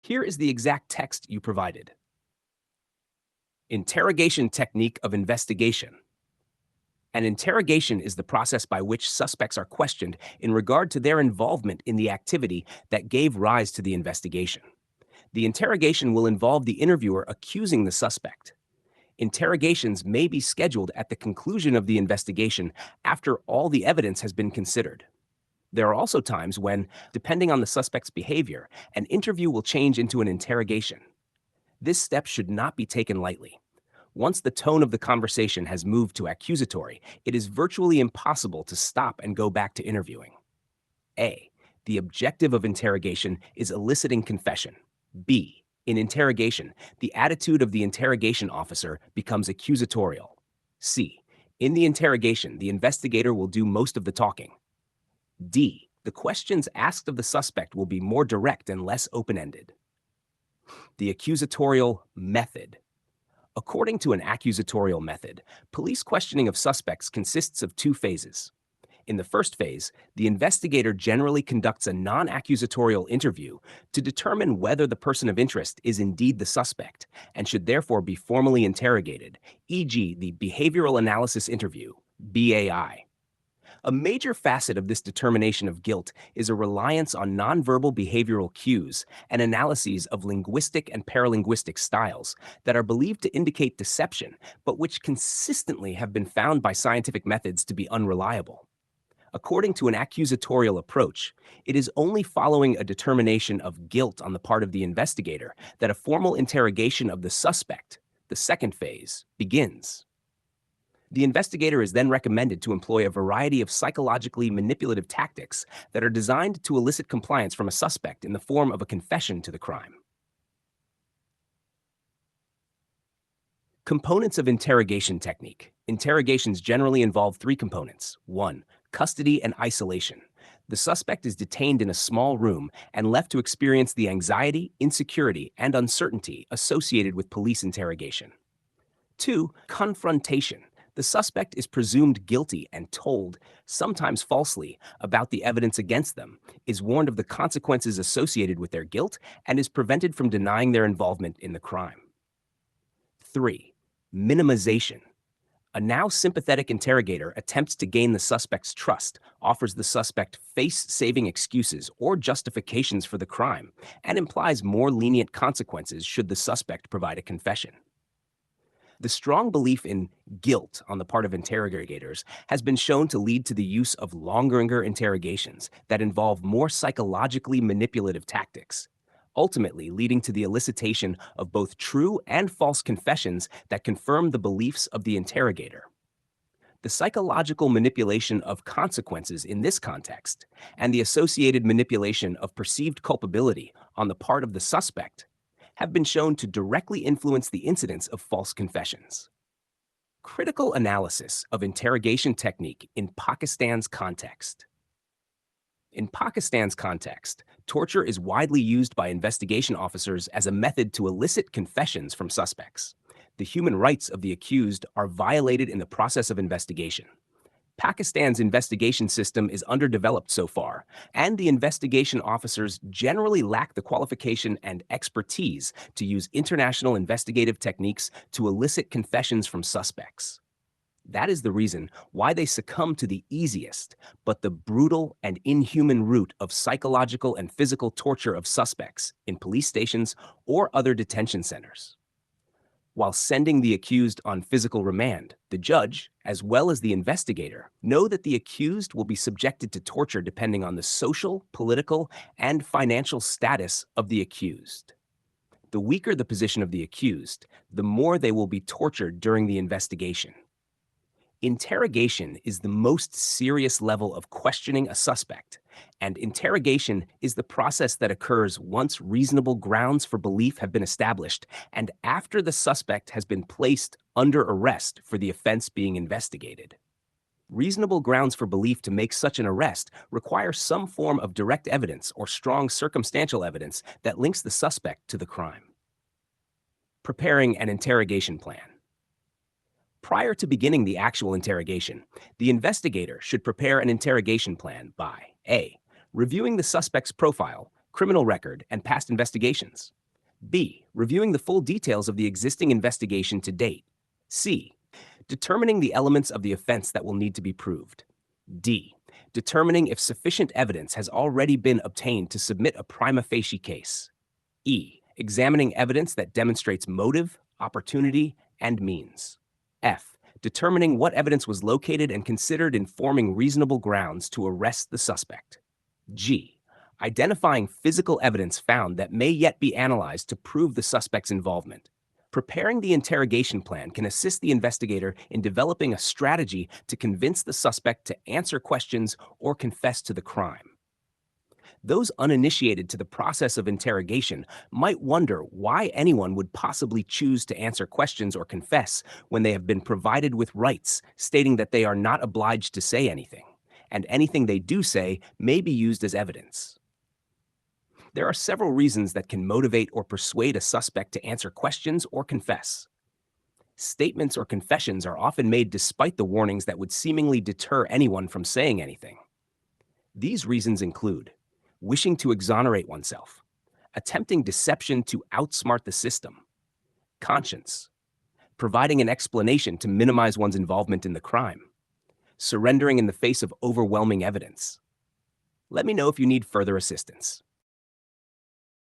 Here is the exact text you provided. Interrogation technique of investigation. An interrogation is the process by which suspects are questioned in regard to their involvement in the activity that gave rise to the investigation. The interrogation will involve the interviewer accusing the suspect. Interrogations may be scheduled at the conclusion of the investigation after all the evidence has been considered. There are also times when, depending on the suspect's behavior, an interview will change into an interrogation. This step should not be taken lightly. Once the tone of the conversation has moved to accusatory, it is virtually impossible to stop and go back to interviewing. A. The objective of interrogation is eliciting confession. B. In interrogation, the attitude of the interrogation officer becomes accusatorial. C. In the interrogation, the investigator will do most of the talking. D. The questions asked of the suspect will be more direct and less open-ended. The accusatorial method. According to an accusatorial method, police questioning of suspects consists of two phases. In the first phase, the investigator generally conducts a non-accusatorial interview to determine whether the person of interest is indeed the suspect and should therefore be formally interrogated, e.g., the behavioral analysis interview, BAI. A major facet of this determination of guilt is a reliance on nonverbal behavioral cues and analyses of linguistic and paralinguistic styles that are believed to indicate deception, but which consistently have been found by scientific methods to be unreliable. According to an accusatorial approach, it is only following a determination of guilt on the part of the investigator that a formal interrogation of the suspect, the second phase, begins. The investigator is then recommended to employ a variety of psychologically manipulative tactics that are designed to elicit compliance from a suspect in the form of a confession to the crime. Components of interrogation technique. Interrogations generally involve three components. 1. Custody and isolation. The suspect is detained in a small room and left to experience the anxiety, insecurity, and uncertainty associated with police interrogation. 2. Confrontation. The suspect is presumed guilty and told, sometimes falsely, about the evidence against them, is warned of the consequences associated with their guilt, and is prevented from denying their involvement in the crime. 3. Minimization. A now sympathetic interrogator attempts to gain the suspect's trust, offers the suspect face-saving excuses or justifications for the crime, and implies more lenient consequences should the suspect provide a confession. The strong belief in guilt on the part of interrogators has been shown to lead to the use of longer interrogations that involve more psychologically manipulative tactics, ultimately leading to the elicitation of both true and false confessions that confirm the beliefs of the interrogator. The psychological manipulation of consequences in this context, and the associated manipulation of perceived culpability on the part of the suspect, have been shown to directly influence the incidence of false confessions. Critical analysis of interrogation technique in Pakistan's context. In Pakistan's context, torture is widely used by investigation officers as a method to elicit confessions from suspects. The human rights of the accused are violated in the process of investigation. Pakistan's investigation system is underdeveloped so far, and the investigation officers generally lack the qualification and expertise to use international investigative techniques to elicit confessions from suspects. That is the reason why they succumb to the easiest, but the brutal and inhuman route of psychological and physical torture of suspects in police stations or other detention centers. While sending the accused on physical remand, the judge, as well as the investigator, know that the accused will be subjected to torture depending on the social, political, and financial status of the accused. The weaker the position of the accused, the more they will be tortured during the investigation. Interrogation is the most serious level of questioning a suspect, and interrogation is the process that occurs once reasonable grounds for belief have been established and after the suspect has been placed under arrest for the offense being investigated. Reasonable grounds for belief to make such an arrest require some form of direct evidence or strong circumstantial evidence that links the suspect to the crime. Preparing an interrogation plan. Prior to beginning the actual interrogation, the investigator should prepare an interrogation plan by A. Reviewing the suspect's profile, criminal record, and past investigations. B. Reviewing the full details of the existing investigation to date. C. Determining the elements of the offense that will need to be proved. D. Determining if sufficient evidence has already been obtained to submit a prima facie case. E. Examining evidence that demonstrates motive, opportunity, and means. F. Determining what evidence was located and considered in forming reasonable grounds to arrest the suspect. G. Identifying physical evidence found that may yet be analyzed to prove the suspect's involvement. Preparing the interrogation plan can assist the investigator in developing a strategy to convince the suspect to answer questions or confess to the crime. Those uninitiated to the process of interrogation might wonder why anyone would possibly choose to answer questions or confess when they have been provided with rights stating that they are not obliged to say anything, and anything they do say may be used as evidence. There are several reasons that can motivate or persuade a suspect to answer questions or confess. Statements or confessions are often made despite the warnings that would seemingly deter anyone from saying anything. These reasons include wishing to exonerate oneself, attempting deception to outsmart the system, conscience, providing an explanation to minimize one's involvement in the crime, surrendering in the face of overwhelming evidence. Let me know if you need further assistance.